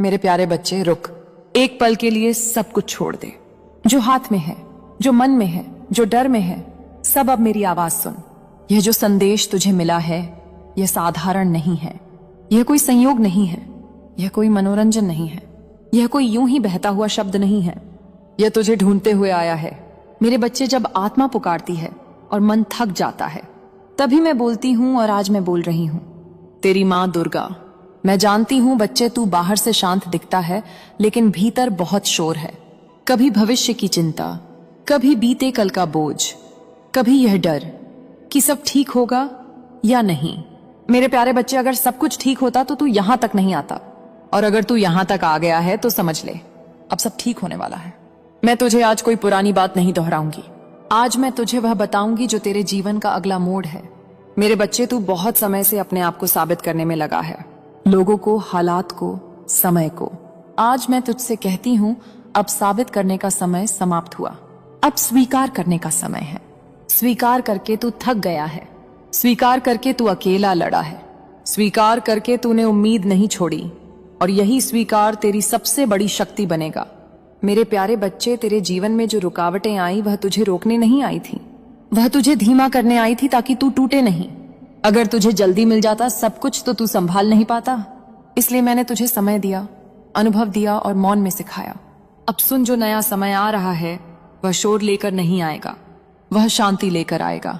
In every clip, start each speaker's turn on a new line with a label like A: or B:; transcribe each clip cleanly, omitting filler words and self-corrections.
A: मेरे प्यारे बच्चे, रुक। एक पल के लिए सब कुछ छोड़ दे। जो हाथ में है, जो मन में है, जो डर में है, सब अब मेरी आवाज सुन। यह जो संदेश तुझे मिला है, यह साधारण नहीं है। यह कोई संयोग नहीं है, यह कोई मनोरंजन नहीं है, यह कोई यूं ही बहता हुआ शब्द नहीं है। यह तुझे ढूंढते हुए आया है। मेरे बच्चे, जब आत्मा पुकारती है और मन थक जाता है, तभी मैं बोलती हूं और आज मैं बोल रही हूं। तेरी मां दुर्गा। मैं जानती हूं बच्चे, तू बाहर से शांत दिखता है, लेकिन भीतर बहुत शोर है। कभी भविष्य की चिंता, कभी बीते कल का बोझ, कभी यह डर कि सब ठीक होगा या नहीं। मेरे प्यारे बच्चे, अगर सब कुछ ठीक होता तो तू यहां तक नहीं आता, और अगर तू यहां तक आ गया है तो समझ ले, अब सब ठीक होने वाला है। मैं तुझे आज कोई पुरानी बात नहीं दोहराऊंगी। आज मैं तुझे वह बताऊंगी जो तेरे जीवन का अगला मोड़ है। मेरे बच्चे, तू बहुत समय से अपने आप को साबित करने में लगा है, लोगों को, हालात को, समय को। आज मैं तुझसे कहती हूं, अब साबित करने का समय समाप्त हुआ। अब स्वीकार करने का समय है। स्वीकार करके तू थक गया है, स्वीकार करके तू अकेला लड़ा है, स्वीकार करके तूने उम्मीद नहीं छोड़ी, और यही स्वीकार तेरी सबसे बड़ी शक्ति बनेगा। मेरे प्यारे बच्चे, तेरे जीवन में जो रुकावटें आई, वह तुझे रोकने नहीं आई थी, वह तुझे धीमा करने आई थी ताकि तू टूटे नहीं। अगर तुझे जल्दी मिल जाता सब कुछ तो तू संभाल नहीं पाता। इसलिए मैंने तुझे समय दिया, अनुभव दिया और मौन में सिखाया। अब सुन, जो नया समय आ रहा है वह शोर लेकर नहीं आएगा, वह शांति लेकर आएगा।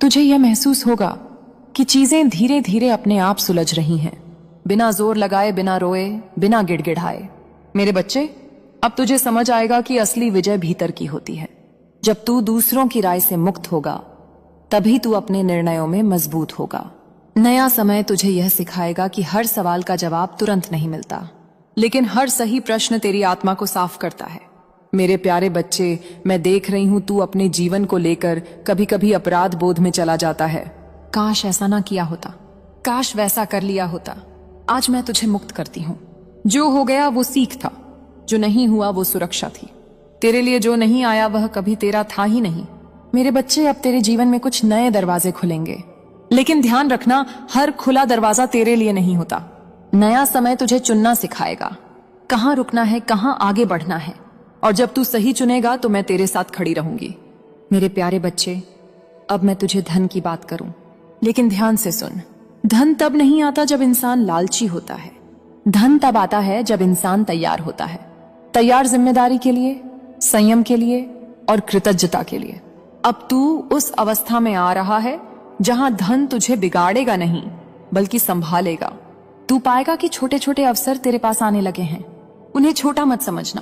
A: तुझे यह महसूस होगा कि चीजें धीरे धीरे अपने आप सुलझ रही हैं, बिना जोर लगाए, बिना रोए, बिना गिड़गिड़ाए। मेरे बच्चे, अब तुझे समझ आएगा कि असली विजय भीतर की होती है। जब तू दूसरों की राय से मुक्त होगा, तभी तू अपने निर्णयों में मजबूत होगा। नया समय तुझे यह सिखाएगा कि हर सवाल का जवाब तुरंत नहीं मिलता, लेकिन हर सही प्रश्न तेरी आत्मा को साफ करता है। मेरे प्यारे बच्चे, मैं देख रही हूं तू अपने जीवन को लेकर कभी कभी अपराध बोध में चला जाता है। काश ऐसा ना किया होता, काश वैसा कर लिया होता। आज मैं तुझे मुक्त करती हूँ। जो हो गया वो सीख था, जो नहीं हुआ वो सुरक्षा थी। तेरे लिए जो नहीं आया वह कभी तेरा था ही नहीं। मेरे बच्चे, अब तेरे जीवन में कुछ नए दरवाजे खुलेंगे, लेकिन ध्यान रखना, हर खुला दरवाजा तेरे लिए नहीं होता। नया समय तुझे चुनना सिखाएगा, कहाँ रुकना है, कहाँ आगे बढ़ना है, और जब तू सही चुनेगा तो मैं तेरे साथ खड़ी रहूंगी। मेरे प्यारे बच्चे, अब मैं तुझे धन की बात करूं, लेकिन ध्यान से सुन। धन तब नहीं आता जब इंसान लालची होता है। धन तब आता है जब इंसान तैयार होता है। तैयार जिम्मेदारी के लिए, संयम के लिए और कृतज्ञता के लिए। अब तू उस अवस्था में आ रहा है जहां धन तुझे बिगाड़ेगा नहीं, बल्कि संभालेगा। तू पाएगा कि छोटे छोटे अवसर तेरे पास आने लगे हैं। उन्हें छोटा मत समझना,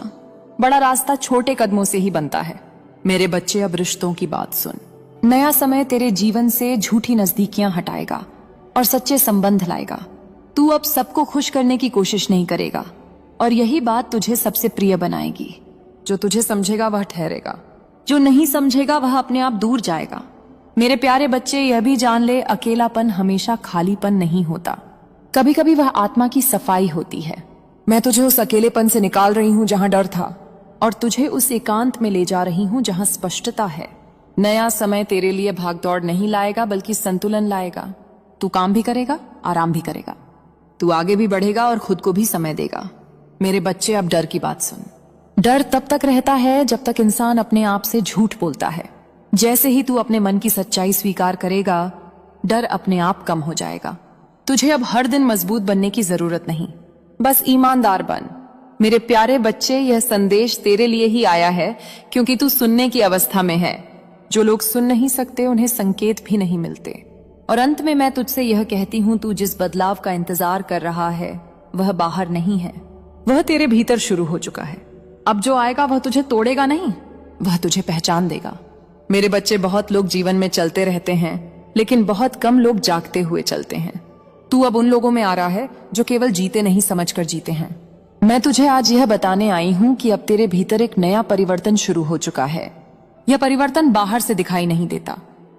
A: बड़ा रास्ता छोटे कदमों से ही बनता है। मेरे बच्चे, अब रिश्तों की बात सुन। नया समय तेरे जीवन से झूठी नजदीकियां हटाएगा और सच्चे संबंध लाएगा। तू अब सबको खुश करने की कोशिश नहीं करेगा, और यही बात तुझे सबसे प्रिय बनाएगी। जो तुझे समझेगा वह ठहरेगा, जो नहीं समझेगा वह अपने आप दूर जाएगा। मेरे प्यारे बच्चे, यह भी जान ले, अकेलापन हमेशा खालीपन नहीं होता। कभी कभी वह आत्मा की सफाई होती है। मैं तुझे उस अकेलेपन से निकाल रही हूं जहां डर था, और तुझे उस एकांत में ले जा रही हूं जहां स्पष्टता है। नया समय तेरे लिए भागदौड़ नहीं लाएगा, बल्कि संतुलन लाएगा। तू काम भी करेगा, आराम भी करेगा, तू आगे भी बढ़ेगा और खुद को भी समय देगा। मेरे बच्चे, अब डर की बात सुन। डर तब तक रहता है जब तक इंसान अपने आप से झूठ बोलता है। जैसे ही तू अपने मन की सच्चाई स्वीकार करेगा, डर अपने आप कम हो जाएगा। तुझे अब हर दिन मजबूत बनने की जरूरत नहीं, बस ईमानदार बन। मेरे प्यारे बच्चे, यह संदेश तेरे लिए ही आया है, क्योंकि तू सुनने की अवस्था में है। जो लोग सुन नहीं सकते उन्हें संकेत भी नहीं मिलते। और अंत में मैं तुझसे यह कहती हूं, तू जिस बदलाव का इंतजार कर रहा है वह बाहर नहीं है, वह तेरे भीतर शुरू हो चुका है। अब जो आएगा वह तुझे तोड़ेगा नहीं, वह तुझे पहचान देगा। मेरे बच्चे, बहुत लोग जीवन में चलते रहते हैं, लेकिन बहुत कम लोग जागते हुए चलते हैं। तू अब उन लोगों में आ रहा है जो केवल जीते नहीं समझकर जीते हैं। मैं तुझे आज यह बताने आई हूं कि अब तेरे भीतर एक नया परिवर्तन शुरू हो चुका है। यह परिवर्तन बाहर से दिखाई नहीं देता,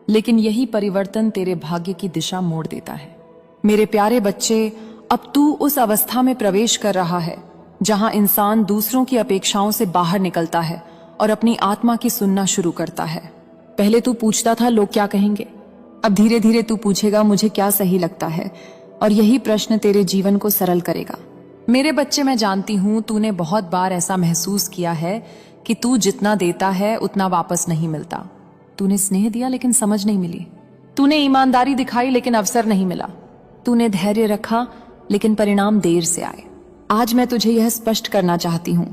A: लेकिन यही परिवर्तन तेरे भाग्य की दिशा मोड़ देता है। मेरे प्यारे बच्चे, अब तू उस अवस्था में प्रवेश कर रहा है जहां इंसान दूसरों की अपेक्षाओं से बाहर निकलता है और अपनी आत्मा की सुनना शुरू करता है। पहले तू पूछता था लोग क्या कहेंगे, अब धीरे धीरे तू पूछेगा मुझे क्या सही लगता है, और यही प्रश्न तेरे जीवन को सरल करेगा। मेरे बच्चे, मैं जानती हूं तूने बहुत बार ऐसा महसूस किया है कि तू जितना देता है उतना वापस नहीं मिलता। तूने स्नेह दिया लेकिन समझ नहीं मिली। तूने ईमानदारी दिखाई लेकिन अवसर नहीं मिला। तूने धैर्य रखा लेकिन परिणाम देर से आए। आज मैं तुझे यह स्पष्ट करना चाहती हूँ,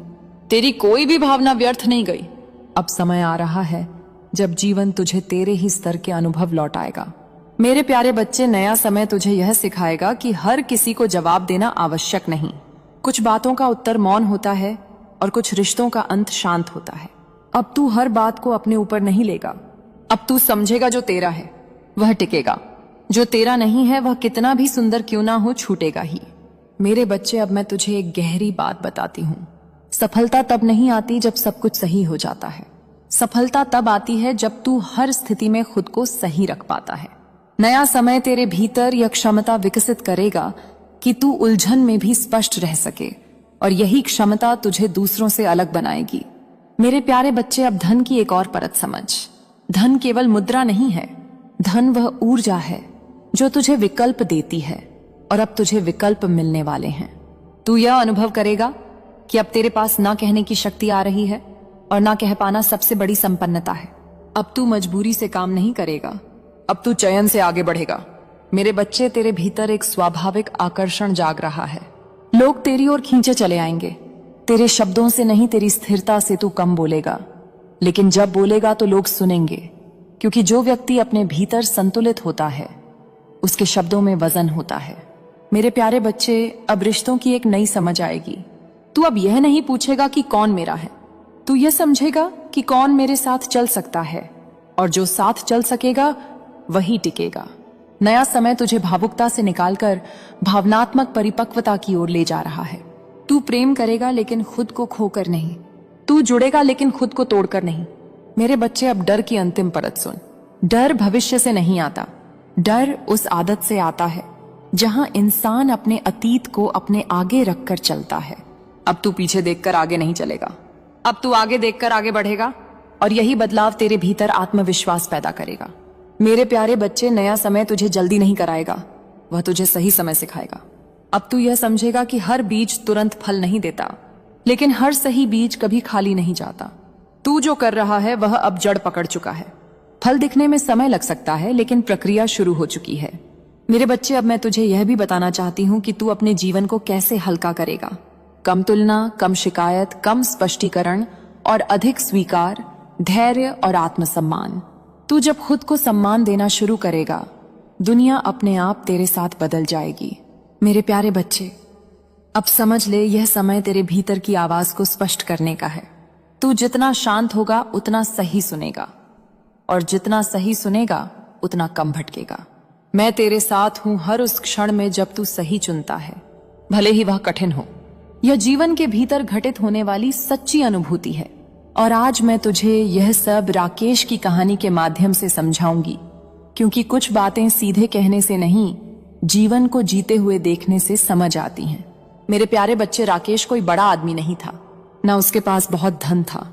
A: तेरी कोई भी भावना व्यर्थ नहीं गई। अब समय आ रहा है जब जीवन तुझे तेरे ही स्तर के अनुभव लौटाएगा। मेरे प्यारे बच्चे, नया समय तुझे यह सिखाएगा कि हर किसी को जवाब देना आवश्यक नहीं। कुछ बातों का उत्तर मौन होता है और कुछ रिश्तों का अंत शांत होता है। अब तू हर बात को अपने ऊपर नहीं लेगा। अब तू समझेगा जो तेरा है वह टिकेगा, जो तेरा नहीं है वह कितना भी सुंदर क्यों ना हो छूटेगा ही। मेरे बच्चे, अब मैं तुझे एक गहरी बात बताती हूँ। सफलता तब नहीं आती जब सब कुछ सही हो जाता है। सफलता तब आती है जब तू हर स्थिति में खुद को सही रख पाता है। नया समय तेरे भीतर यह क्षमता विकसित करेगा कि तू उलझन में भी स्पष्ट रह सके, और यही क्षमता तुझे दूसरों से अलग बनाएगी। मेरे प्यारे बच्चे, अब धन की एक और परत समझ। धन केवल मुद्रा नहीं है, धन वह ऊर्जा है जो तुझे विकल्प देती है, और अब तुझे विकल्प मिलने वाले हैं। तू यह अनुभव करेगा कि अब तेरे पास ना कहने की शक्ति आ रही है, और ना कह पाना सबसे बड़ी संपन्नता है। अब तू मजबूरी से काम नहीं करेगा, अब तू चयन से आगे बढ़ेगा। मेरे बच्चे, तेरे भीतर एक स्वाभाविक आकर्षण जाग रहा है। लोग तेरी ओर खींचे चले आएंगे। तेरे शब्दों से नहीं, तेरी स्थिरता से तू कम बोलेगा, लेकिन जब बोलेगा तो लोग सुनेंगे, क्योंकि जो व्यक्ति अपने भीतर संतुलित होता है उसके शब्दों में वजन होता है। मेरे प्यारे बच्चे, अब रिश्तों की एक नई समझ आएगी। तू अब यह नहीं पूछेगा कि कौन मेरा है, तू यह समझेगा कि कौन मेरे साथ चल सकता है, और जो साथ चल सकेगा वही टिकेगा। नया समय तुझे भावुकता से निकालकर भावनात्मक परिपक्वता की ओर ले जा रहा है। तू प्रेम करेगा लेकिन खुद को खोकर नहीं। तू जुड़ेगा लेकिन खुद को तोड़कर नहीं। मेरे बच्चे, अब डर की अंतिम परत सुन। डर भविष्य से नहीं आता, डर उस आदत से आता है जहां इंसान अपने अतीत को अपने आगे रखकर चलता है। अब तू पीछे देखकर आगे नहीं चलेगा, अब तू आगे देखकर आगे बढ़ेगा, और यही बदलाव तेरे भीतर आत्मविश्वास पैदा करेगा। मेरे प्यारे बच्चे, नया समय तुझे जल्दी नहीं कराएगा, वह तुझे सही समय सिखाएगा। अब तू यह समझेगा कि हर बीज तुरंत फल नहीं देता, लेकिन हर सही बीज कभी खाली नहीं जाता। तू जो कर रहा है वह अब जड़ पकड़ चुका है। फल दिखने में समय लग सकता है, लेकिन प्रक्रिया शुरू हो चुकी है। मेरे बच्चे, अब मैं तुझे यह भी बताना चाहती हूँ कि तू अपने जीवन को कैसे हल्का करेगा। कम तुलना, कम शिकायत, कम स्पष्टीकरण और अधिक स्वीकार, धैर्य और आत्मसम्मान। तू जब खुद को सम्मान देना शुरू करेगा, दुनिया अपने आप तेरे साथ बदल जाएगी। मेरे प्यारे बच्चे, अब समझ ले, यह समय तेरे भीतर की आवाज को स्पष्ट करने का है। तू जितना शांत होगा उतना सही सुनेगा, और जितना सही सुनेगा उतना कम भटकेगा। मैं तेरे साथ हूं हर उस क्षण में जब तू सही चुनता है, भले ही वह कठिन हो। यह जीवन के भीतर घटित होने वाली सच्ची अनुभूति है, और आज मैं तुझे यह सब राकेश की कहानी के माध्यम से समझाऊंगी, क्योंकि कुछ बातें सीधे कहने से नहीं, जीवन को जीते हुए देखने से समझ आती हैं। मेरे प्यारे बच्चे, राकेश कोई बड़ा आदमी नहीं था, ना उसके पास बहुत धन था,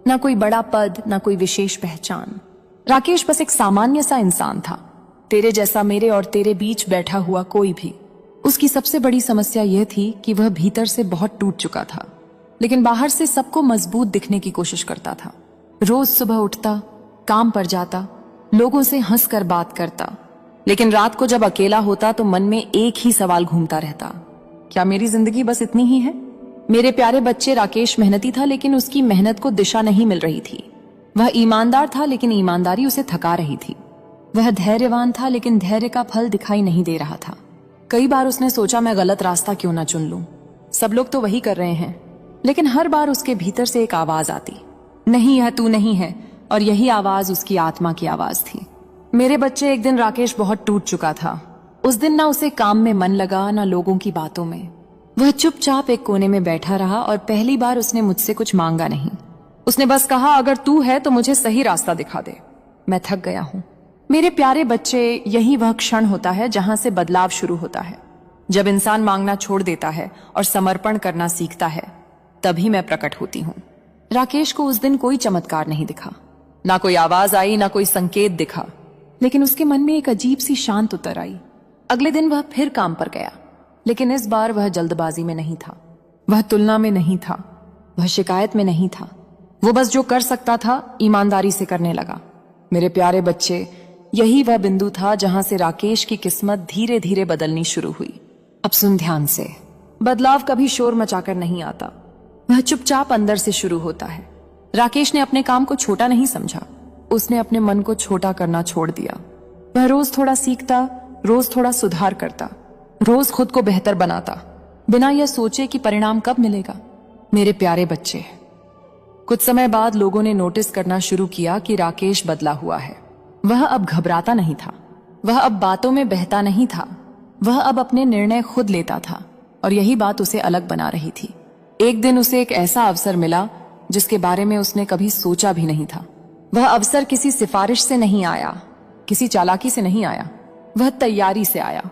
A: ना कोई बड़ा पद, ना कोई विशेष पहचान। राकेश बस एक सामान्य सा इंसान था, तेरे जैसा मेरे और तेरे बीच बैठा हुआ कोई भी। उसकी सबसे बड़ी समस्या यह थी कि वह भीतर से बहुत टूट चुका था, लेकिन बाहर से सबको मजबूत दिखने की कोशिश करता था। रोज सुबह उठता, काम पर जाता, लोगों से हंसकर बात करता, लेकिन रात को जब अकेला होता तो मन में एक ही सवाल घूमता रहता, क्या मेरी जिंदगी बस इतनी ही है? मेरे प्यारे बच्चे, राकेश मेहनती था, लेकिन उसकी मेहनत को दिशा नहीं मिल रही थी। वह ईमानदार था, लेकिन ईमानदारी उसे थका रही थी। वह धैर्यवान था, लेकिन धैर्य का फल दिखाई नहीं दे रहा था। कई बार उसने सोचा, मैं गलत रास्ता क्यों ना चुन लूं, सब लोग तो वही कर रहे हैं। लेकिन हर बार उसके भीतर से एक आवाज आती, नहीं, यह तू नहीं है, और यही आवाज उसकी आत्मा की आवाज थी। मेरे बच्चे, एक दिन राकेश बहुत टूट चुका था। उस दिन ना उसे काम में मन लगा, ना लोगों की बातों में। वह चुपचाप एक कोने में बैठा रहा, और पहली बार उसने मुझसे कुछ मांगा नहीं। उसने बस कहा, अगर तू है तो मुझे सही रास्ता दिखा दे, मैं थक गया हूं। मेरे प्यारे बच्चे, यही वह क्षण होता है जहां से बदलाव शुरू होता है। जब इंसान मांगना छोड़ देता है और समर्पण करना सीखता है, तभी मैं प्रकट होती हूँ। राकेश को उस दिन कोई चमत्कार नहीं दिखा, ना कोई आवाज आई, ना कोई संकेत दिखा, लेकिन उसके मन में एक अजीब सी शांत उतर आई। अगले दिन वह फिर काम पर गया, लेकिन इस बार वह जल्दबाजी में नहीं था, वह तुलना में नहीं था, वह शिकायत में नहीं था। वो बस जो कर सकता था ईमानदारी से करने लगा। मेरे प्यारे बच्चे, यही वह बिंदु था जहां से राकेश की किस्मत धीरे धीरे बदलनी शुरू हुई। अब सुन ध्यान से, बदलाव कभी शोर मचाकर नहीं आता, वह चुपचाप अंदर से शुरू होता है। राकेश ने अपने काम को छोटा नहीं समझा, उसने अपने मन को छोटा करना छोड़ दिया। वह रोज थोड़ा सीखता, रोज थोड़ा सुधार करता, रोज खुद को बेहतर बनाता, बिना यह सोचे कि परिणाम कब मिलेगा। मेरे प्यारे बच्चे, कुछ समय बाद लोगों ने नोटिस करना शुरू किया कि राकेश बदला हुआ है। वह अब घबराता नहीं था, वह अब बातों में बहता नहीं था, वह अब अपने निर्णय खुद लेता था, और यही बात उसे अलग बना रही थी। एक दिन उसे एक ऐसा अवसर मिला जिसके बारे में उसने कभी सोचा भी नहीं था। वह अवसर किसी सिफारिश से नहीं आया, किसी चालाकी से नहीं आया, वह तैयारी से आया।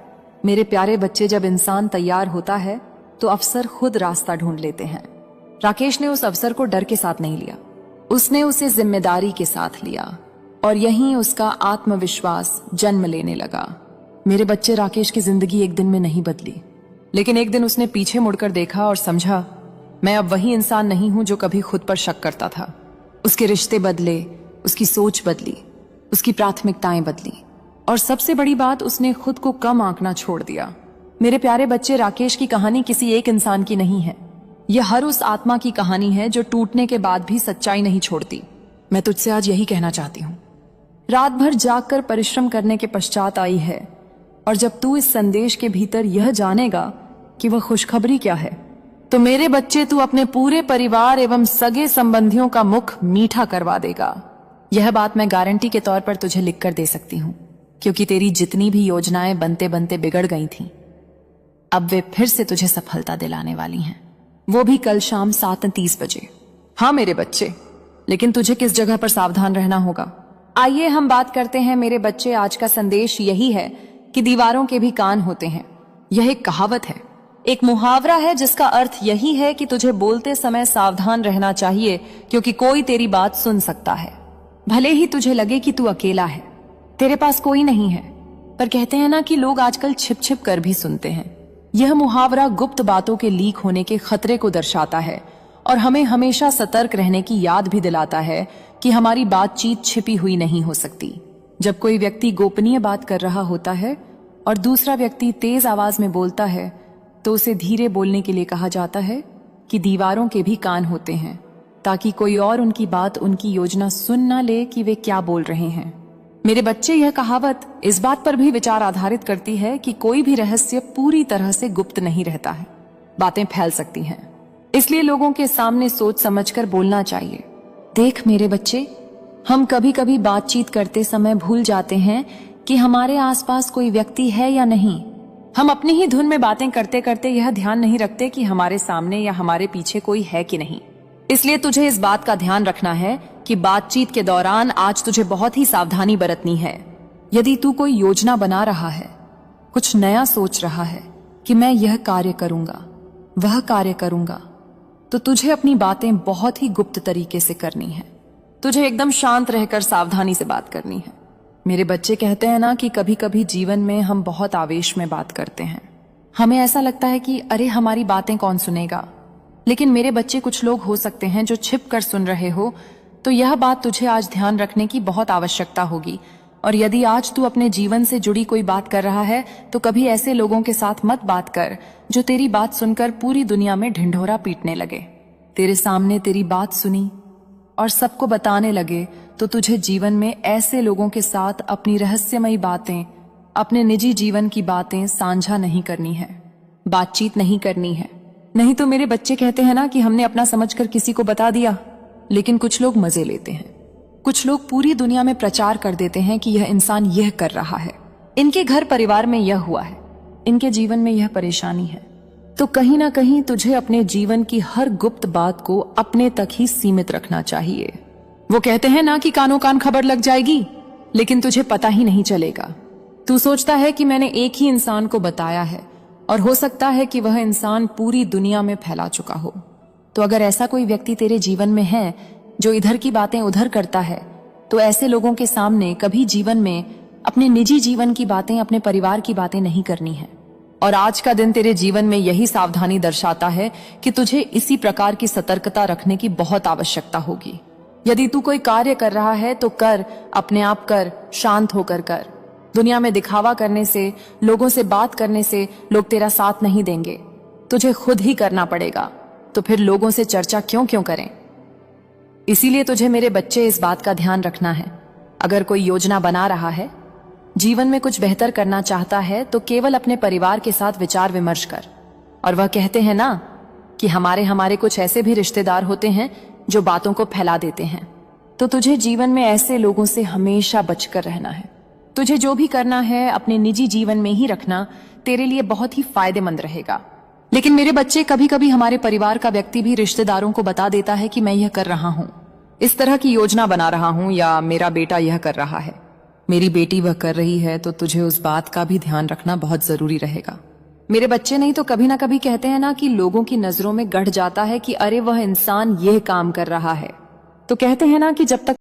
A: मेरे प्यारे बच्चे, जब इंसान तैयार होता है तो अवसर खुद रास्ता ढूंढ लेते हैं। राकेश ने उस अवसर को डर के साथ नहीं लिया, उसने उसे जिम्मेदारी के साथ लिया, और यहीं उसका आत्मविश्वास जन्म लेने लगा। मेरे बच्चे, राकेश की जिंदगी एक दिन में नहीं बदली, लेकिन एक दिन उसने पीछे मुड़कर देखा और समझा, मैं अब वही इंसान नहीं हूं जो कभी खुद पर शक करता था। उसके रिश्ते बदले, उसकी सोच बदली, उसकी प्राथमिकताएं बदली, और सबसे बड़ी बात, उसने खुद को कम आंकना छोड़ दिया। मेरे प्यारे बच्चे, राकेश की कहानी किसी एक इंसान की नहीं है, यह हर उस आत्मा की कहानी है जो टूटने के बाद भी सच्चाई नहीं छोड़ती। मैं तुझसे आज यही कहना चाहती हूँ, रात भर जागकर परिश्रम करने के पश्चात आई है, और जब तू इस संदेश के भीतर यह जानेगा कि वह खुशखबरी क्या है, तो मेरे बच्चे, तू अपने पूरे परिवार एवं सगे संबंधियों का मुख मीठा करवा देगा। यह बात मैं गारंटी के तौर पर तुझे लिखकर दे सकती हूँ, क्योंकि तेरी जितनी भी योजनाएं बनते बनते बिगड़ गई थीं, अब वे फिर से तुझे सफलता दिलाने वाली हैं, वो भी कल शाम 7:30 बजे। हाँ मेरे बच्चे, लेकिन तुझे किस जगह पर सावधान रहना होगा। आइए हम बात करते हैं मेरे बच्चे। आज का संदेश यही है कि दीवारों के भी कान होते हैं। यह एक कहावत है, एक मुहावरा है, जिसका अर्थ यही है कि तुझे बोलते समय सावधान रहना चाहिए, क्योंकि कोई तेरी बात सुन सकता है। भले ही तुझे लगे कि तू अकेला है, तेरे पास कोई नहीं है, पर कहते हैं ना कि लोग आजकल छिप छिप कर भी सुनते हैं। यह मुहावरा गुप्त बातों के लीक होने के खतरे को दर्शाता है, और हमें हमेशा सतर्क रहने की याद भी दिलाता है कि हमारी बातचीत छिपी हुई नहीं हो सकती। जब कोई व्यक्ति गोपनीय बात कर रहा होता है और दूसरा व्यक्ति तेज आवाज में बोलता है, तो उसे धीरे बोलने के लिए कहा जाता है कि दीवारों के भी कान होते हैं, ताकि कोई और उनकी बात, उनकी योजना सुन ना ले कि वे क्या बोल रहे हैं। मेरे बच्चे, यह कहावत इस बात पर भी विचार आधारित करती है कि कोई भी रहस्य पूरी तरह से गुप्त नहीं रहता है, बातें फैल सकती हैं, इसलिए लोगों के सामने सोच समझकर बोलना चाहिए। देख मेरे बच्चे, हम कभी कभी बातचीत करते समय भूल जाते हैं कि हमारे आसपास कोई व्यक्ति है या नहीं। हम अपनी ही धुन में बातें करते करते यह ध्यान नहीं रखते कि हमारे सामने या हमारे पीछे कोई है कि नहीं। इसलिए तुझे इस बात का ध्यान रखना है कि बातचीत के दौरान आज तुझे बहुत ही सावधानी बरतनी है। यदि तू कोई योजना बना रहा है, कुछ नया सोच रहा है कि मैं यह कार्य करूंगा, वह कार्य करूंगा, तो तुझे अपनी बातें बहुत ही गुप्त तरीके से करनी है। तुझे एकदम शांत रहकर सावधानी से बात करनी है। मेरे बच्चे, कहते हैं ना कि कभी कभी जीवन में हम बहुत आवेश में बात करते हैं, हमें ऐसा लगता है कि अरे हमारी बातें कौन सुनेगा। लेकिन मेरे बच्चे, कुछ लोग हो सकते हैं जो छिप कर सुन रहे हो, तो यह बात तुझे आज ध्यान रखने की बहुत आवश्यकता होगी। और यदि आज तू अपने जीवन से जुड़ी कोई बात कर रहा है, तो कभी ऐसे लोगों के साथ मत बात कर जो तेरी बात सुनकर पूरी दुनिया में ढिंढोरा पीटने लगे। तेरे सामने तेरी बात सुनी और सबको बताने लगे, तो तुझे जीवन में ऐसे लोगों के साथ अपनी रहस्यमयी बातें, अपने निजी जीवन की बातें साझा नहीं करनी है, बातचीत नहीं करनी है। नहीं तो मेरे बच्चे, कहते हैं ना कि हमने अपना समझकर किसी को बता दिया। लेकिन कुछ लोग मजे लेते हैं, कुछ लोग पूरी दुनिया में प्रचार कर देते हैं कि यह इंसान यह कर रहा है, इनके घर परिवार में यह हुआ है, इनके जीवन में यह परेशानी है। तो कहीं ना कहीं तुझे अपने जीवन की हर गुप्त बात को अपने तक ही सीमित रखना चाहिए। वो कहते हैं ना कि कानों कान खबर लग जाएगी, लेकिन तुझे पता ही नहीं चलेगा। तू सोचता है कि मैंने एक ही इंसान को बताया है, और हो सकता है कि वह इंसान पूरी दुनिया में फैला चुका हो। तो अगर ऐसा कोई व्यक्ति तेरे जीवन में है जो इधर की बातें उधर करता है, तो ऐसे लोगों के सामने कभी जीवन में अपने निजी जीवन की बातें, अपने परिवार की बातें नहीं करनी है। और आज का दिन तेरे जीवन में यही सावधानी दर्शाता है कि तुझे इसी प्रकार की सतर्कता रखने की बहुत आवश्यकता होगी। यदि तू कोई कार्य कर रहा है तो कर, अपने आप कर, शांत होकर कर। दुनिया में दिखावा करने से, लोगों से बात करने से लोग तेरा साथ नहीं देंगे। तुझे खुद ही करना पड़ेगा, तो फिर लोगों से चर्चा क्यों क्यों करें। इसीलिए तुझे मेरे बच्चे इस बात का ध्यान रखना है, अगर कोई योजना बना रहा है, जीवन में कुछ बेहतर करना चाहता है, तो केवल अपने परिवार के साथ विचार विमर्श कर। और वह कहते हैं ना कि हमारे कुछ ऐसे भी रिश्तेदार होते हैं जो बातों को फैला देते हैं। तो तुझे जीवन में ऐसे लोगों से हमेशा बचकर रहना है। तुझे जो भी करना है अपने निजी जीवन में ही रखना, तेरे लिए बहुत ही फायदेमंद रहेगा। लेकिन मेरे बच्चे, कभी कभी हमारे परिवार का व्यक्ति भी रिश्तेदारों को बता देता है कि मैं यह कर रहा हूं, इस तरह की योजना बना रहा हूं, या मेरा बेटा यह कर रहा है, मेरी बेटी वह कर रही है। तो तुझे उस बात का भी ध्यान रखना बहुत जरूरी रहेगा। मेरे बच्चे नहीं तो कभी ना कभी कहते हैं ना कि लोगों की नजरों में गढ़ जाता है कि अरे वह इंसान यह काम कर रहा है। तो कहते हैं ना कि जब तक